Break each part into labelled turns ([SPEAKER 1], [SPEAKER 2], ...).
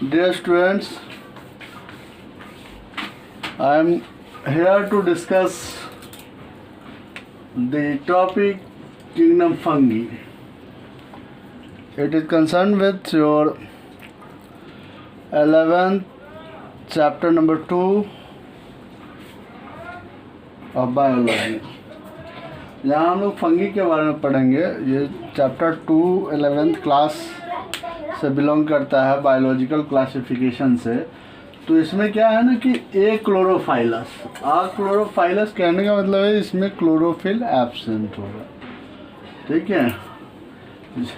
[SPEAKER 1] Dear students, I am here to discuss the topic Kingdom Fungi. It is concerned with your 11th chapter number 2 of biology. यहाँ हम लोग fungi के बारे में पढ़ेंगे। ये चैप्टर 2 11th क्लास से बिलोंग करता है, बायोलॉजिकल क्लासिफिकेशन से। तो इसमें क्या है ना कि ए क्लोरोफाइलस, क्लोरोफाइलस कहने का मतलब है इसमें क्लोरोफिल एब्सेंट होगा, ठीक है।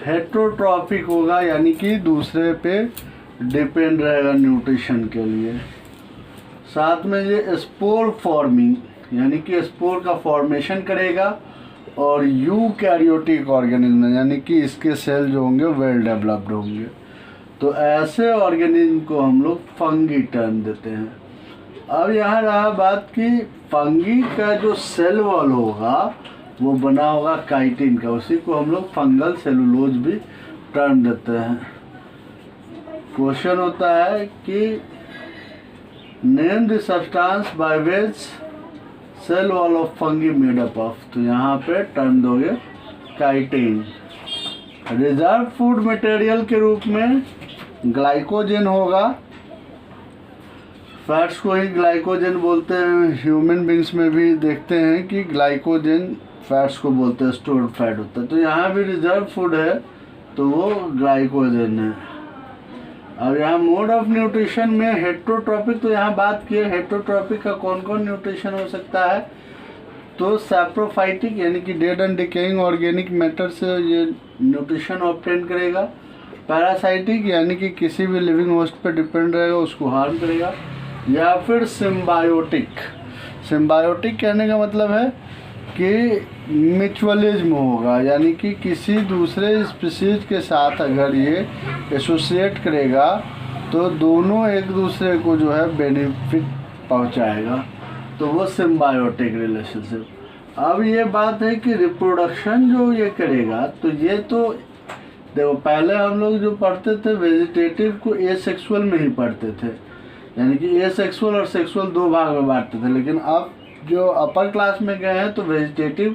[SPEAKER 1] हेटेरोट्रॉपिक होगा यानी कि दूसरे पे डिपेंड रहेगा न्यूट्रिशन के लिए। साथ में ये स्पोर फॉर्मिंग यानी कि स्पोर का फॉर्मेशन करेगा, और यूकैरियोटिक ऑर्गेनिज्म यानी कि इसके सेल जो होंगे वेल डेवलप्ड होंगे। तो ऐसे ऑर्गेनिज्म को हम लोग फंगी टर्म देते हैं। अब यहाँ रहा बात कि फंगी का जो सेल वॉल होगा वो बना होगा काइटिन का, उसी को हम लोग फंगल सेलुलोज भी टर्म देते हैं। क्वेश्चन होता है कि name the substance by which cell wall of fungi made up of, तो यहाँ पे टर्म दोगे काइटिन। रिजर्व फूड मटेरियल के रूप में ग्लाइकोजन होगा, फैट्स को ही ग्लाइकोजन बोलते हैं। ह्यूमन बींग्स में भी देखते हैं कि ग्लाइकोजन फैट्स को बोलते हैं, स्टोर्ड फैट होता है। तो यहाँ भी रिजर्व फूड है तो वो ग्लाइकोजन है। अब यहाँ मोड ऑफ न्यूट्रिशन में हेटेरोट्रॉपिक, तो यहाँ बात की है हेटेरोट्रॉपिक का कौन कौन न्यूट्रिशन हो सकता है। तो सैप्रोफाइटिक यानी कि dead and decaying organic matter से ये न्यूट्रिशन ऑब्टेन करेगा। पैरासाइटिक यानी कि किसी भी लिविंग होस्ट पे डिपेंड रहेगा, उसको हार्म करेगा। या फिर सिम्बायोटिक, सिम्बायोटिक कहने का मतलब है कि म्यूचुअलिज्म होगा, यानी कि किसी दूसरे स्पीसीज के साथ अगर ये एसोसिएट करेगा तो दोनों एक दूसरे को जो है बेनिफिट पहुंचाएगा, तो वो सिम्बायोटिक रिलेशनशिप। अब ये बात है कि रिप्रोडक्शन जो ये करेगा, तो ये तो देखो पहले हम लोग जो पढ़ते थे वेजिटेटिव को एसेक्सुअल में ही पढ़ते थे, यानी कि एसेक्सुअल और सेक्सुअल दो भाग में बांटते थे। लेकिन अब जो अपर क्लास में गए हैं तो वेजिटेटिव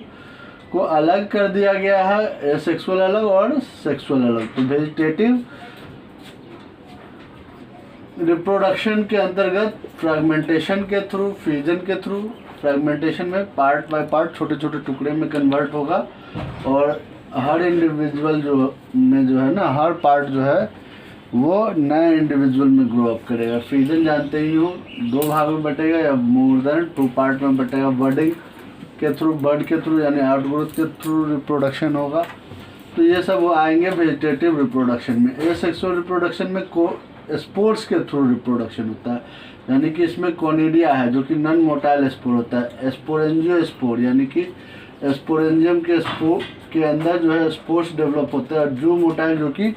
[SPEAKER 1] को अलग कर दिया गया है, एसेक्सुअल अलग और सेक्सुअल अलग। तो वेजिटेटिव रिप्रोडक्शन के अंतर्गत फ्रेगमेंटेशन के थ्रू, फ्यूजन के थ्रू, फ्रेगमेंटेशन में पार्ट बाय पार्ट छोटे छोटे टुकड़े में कन्वर्ट होगा, और हर इंडिविजुअल जो है ना, हर पार्ट जो है वो नए इंडिविजुअल में ग्रो अप करेगा। फ्यूजन जानते ही हो, दो भाग में बटेगा या मोर देन 2 पार्ट में बटेगा। बर्डिंग के थ्रू, बर्ड के थ्रू यानी आउटग्रोथ के थ्रू रिप्रोडक्शन होगा। तो ये सब वो आएंगे वेजिटेटिव रिप्रोडक्शन में। एसेक्सुअल रिप्रोडक्शन में स्पोर्स के थ्रू रिप्रोडक्शन होता है, यानी कि इसमें कोनिडिया है जो कि नॉन मोटाइल स्पोर होता है। स्पोरेंजियो स्पोर यानी कि स्पोरेंजियम के स्पोर के अंदर जो है स्पोर्स डेवलप होता है, और जो मोटाइल जो कि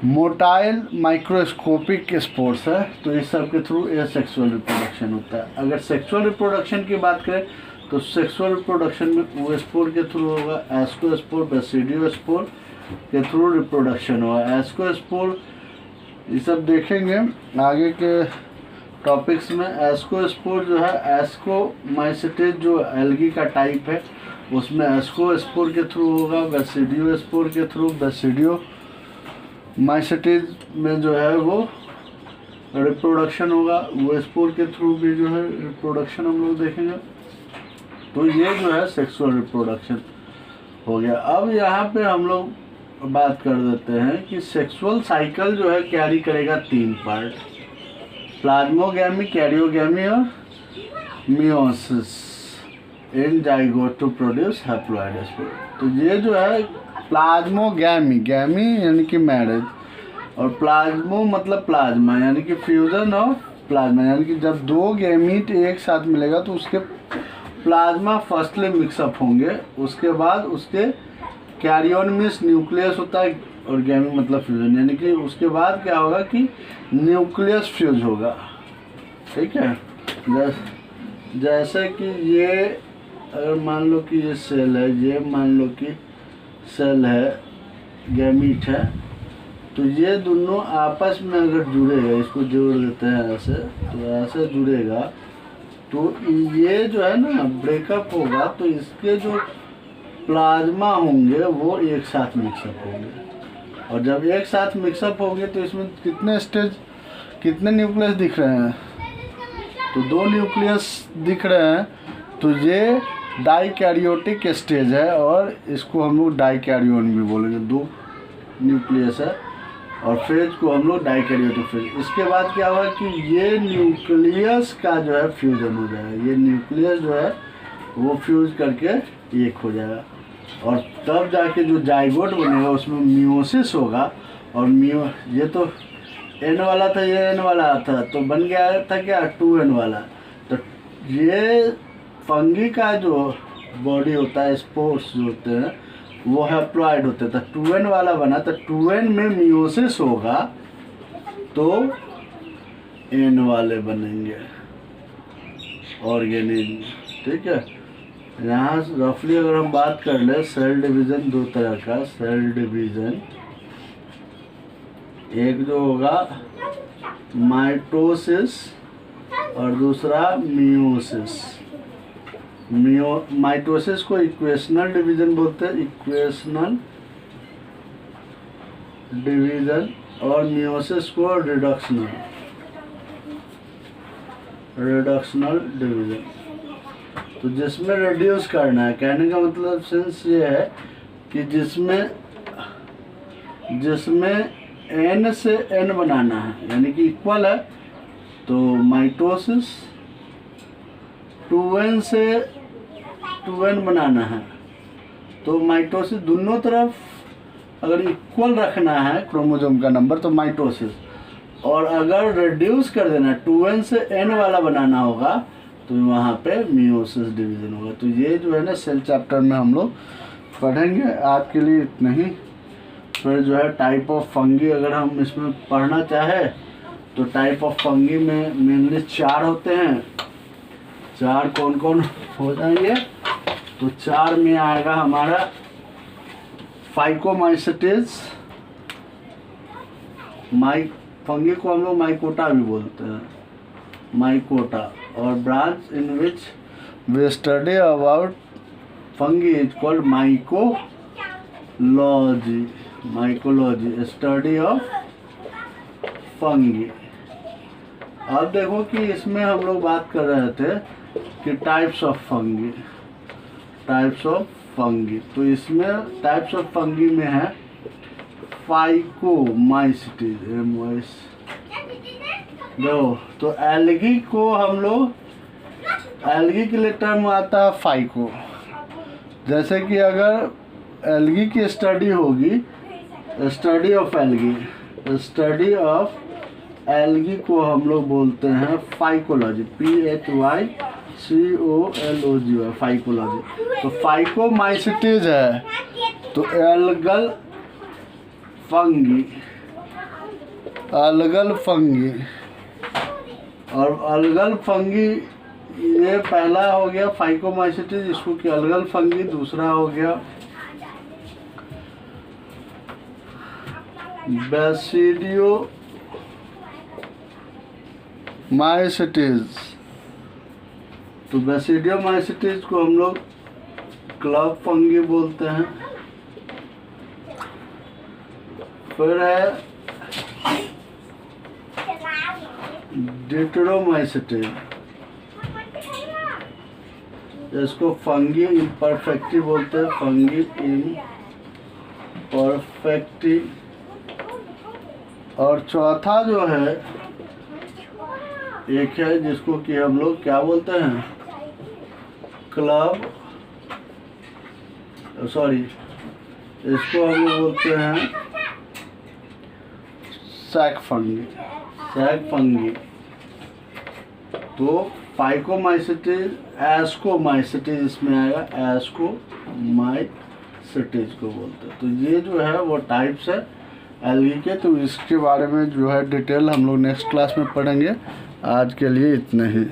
[SPEAKER 1] मोटाइल माइक्रोस्कोपिक स्पोर्स है। तो इस सब के थ्रू एसेक्सुअल रिप्रोडक्शन होता है। अगर सेक्सुअल रिप्रोडक्शन की बात करें तो सेक्सुअल रिप्रोडक्शन में वो स्पोर के थ्रू होगा, एस्कोस्पोर, बेसिडियो स्पोर के थ्रू रिप्रोडक्शन होगा। एस्कोस्पोर ये सब देखेंगे आगे के टॉपिक्स में। एस्कोस्पोर जो है, एस्कोमाइसिटिस जो एल्गी का टाइप है उसमें एस्कोस्पोर के थ्रू होगा। बेसिडियो स्पोर के थ्रू, बेसिडियो माइसिटिस में जो है वो रिप्रोडक्शन होगा, वो स्पोर के थ्रू भी जो है रिप्रोडक्शन हम लोग देखेंगे। तो ये जो है सेक्सुअल रिप्रोडक्शन हो गया। अब यहाँ पे हम लोग बात कर देते हैं कि सेक्सुअल साइकिल जो है कैरी करेगा 3 पार्ट, प्लाज्मोगैमी, कैरियोगैमी और meiosis in zygote to produce haploid spore. तो ये जो है प्लाज्मोगैमी, गैमी यानी कि मैरिज, और प्लाज्मो मतलब प्लाज्मा यानी कि फ्यूजन ऑफ प्लाज्मा, यानी कि जब 2 गैमीट एक साथ मिलेगा तो उसके प्लाज्मा फर्स्टली मिक्सअप होंगे, उसके बाद उसके कैरियन मीन्स न्यूक्लियस होता है, और गैमी मतलब फ्यूजन, यानी कि उसके बाद क्या होगा कि न्यूक्लियस फ्यूज होगा, ठीक है। जैसे कि ये अगर मान लो कि ये सेल है, ये मान लो कि सेल है, गैमीट है, तो ये दोनों आपस में अगर जुड़ेगा, इसको जोड़ देते हैं ऐसे, तो ऐसे जुड़ेगा, तो ये जो है ना ब्रेकअप होगा, तो इसके जो प्लाज्मा होंगे वो एक साथ मिक्सअप होंगे। और जब एक साथ मिक्सअप होंगे तो इसमें कितने स्टेज, कितने न्यूक्लियस दिख रहे हैं? तो 2 न्यूक्लियस दिख रहे हैं। तो ये डाइकैरियोटिक स्टेज है और इसको हम लोग डाइकैरियोन भी बोलेंगे। 2 न्यूक्लियस है और फेज को हम लोग डाइकैरियोटिक फेज। इसके बाद क्या हुआ कि ये न्यूक्लियस का जो है फ्यूजन हो जाएगा, ये न्यूक्लियस जो है वो फ्यूज करके एक हो जाएगा और तब जाके जो जाइगोट बनेगा उसमें मियोसिस होगा। और ये तो एन वाला था, ये एन वाला था, तो बन गया था क्या 2n वाला। तो ये फंगी का जो बॉडी होता है, स्पोर्स जो होते हैं वो हैप्लॉइड होते हैं। तो 2n वाला बना, तो 2n में मियोसिस होगा तो n वाले बनेंगे ऑर्गेनिज्म। ठीक है, यहाँ रफली अगर हम बात कर ले, सेल डिवीज़न 2 तरह का सेल डिवीज़न, एक जो होगा माइटोसिस और दूसरा मियोसिस। माइटोसिस को इक्वेशनल डिवीज़न बोलते हैं, इक्वेशनल डिवीज़न, और मियोसिस को रिडक्शनल डिवीज़न। तो जिसमें रिड्यूस करना है, कहने का मतलब सेंस ये है कि जिसमें n से n बनाना है, यानी कि इक्वल है, तो माइटोसिस 2n से 2n बनाना है। तो माइटोसिस दोनों तरफ अगर इक्वल रखना है क्रोमोसोम का नंबर तो माइटोसिस, और अगर रिड्यूस कर देना 2n से n वाला बनाना होगा तो वहाँ पे मियोसिस डिवीज़न होगा। तो ये जो है ना सेल चैप्टर में हम लोग पढ़ेंगे। आज के लिए इतना ही। फिर जो है टाइप ऑफ फंगी अगर हम इसमें पढ़ना चाहे तो टाइप ऑफ फंगी में मेनली 4 होते हैं। 4 कौन कौन हो जाएंगे? तो 4 में आएगा हमारा फाइकोमाइसिटिस, फंगी को हम लोग माइकोटा भी बोलते हैं, माइकोटा। और branch in which we study about fungi is called mycology, study of fungi. अब देखो कि इसमें हम लोग बात कर रहे थे कि टाइप्स ऑफ फंगी। तो इसमें टाइप्स ऑफ फंगी में है फाइकोमाइसिटिस। देखो, तो एल्गी को हम लोग, एल्गी के लिए टर्म आता है फाइको। जैसे कि अगर एल्गी की स्टडी होगी, स्टडी ऑफ एल्गी को हम लोग बोलते हैं फाइकोलॉजी, PHYCOLOGY, फाइकोलॉजी। तो फाइकोमाइसिटिस है तो एल्गल फंगी, और अलगल फंगी ये पहला हो गया फाइकोमाइसिटिस, इसको कि अलगल फंगी। दूसरा हो गया बैसिडियोमाइसिटिस। तो बैसिडियोमाइसिटिस को हम लोग क्लब फंगी बोलते हैं। फिर है डिट्रोमाइसिटिस, इसको फंगी इम्परफेक्टी बोलते हैं, फंगी इम्परफेक्टी। और चौथा जो है एक है जिसको कि हम लोग क्या बोलते हैं, इसको हम लोग बोलते हैं सैक फंगी। तो फाइकोमाइसिटिस, एस्कोमाइसिटिस इसमें आएगा, एस्कोमाइसिटिस को बोलते हैं। तो ये जो है वो टाइप्स है एल्गी के। तो इसके बारे में जो है डिटेल हम लोग नेक्स्ट क्लास में पढ़ेंगे। आज के लिए इतना ही।